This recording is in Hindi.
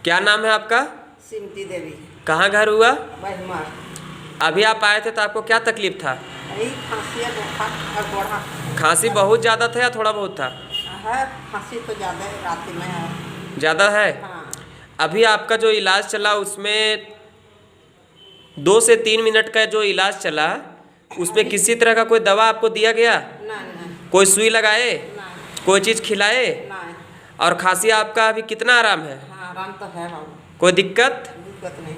क्या नाम है आपका? सिमती देवी। कहाँ घर हुआ? बहमार। अभी आप आए थे तो आपको क्या तकलीफ था? यही खांसी और गोड़ा। खांसी बहुत ज़्यादा था या थोड़ा बहुत था? है, खांसी तो ज़्यादा है, रात में है। ज़्यादा है? हाँ। अभी आपका जो इलाज चला उसमें 2 से 3 मिनट का जो इलाज चला उसमें किसी तरह का कोई दवा आपको दिया गया? नहीं। कोई सुई लगाए? नहीं। कोई चीज़ खिलाए? नहीं। और खांसी आपका अभी कितना आराम है? हाँ, आराम तो है बाबू। कोई दिक्कत? दिक्कत नहीं।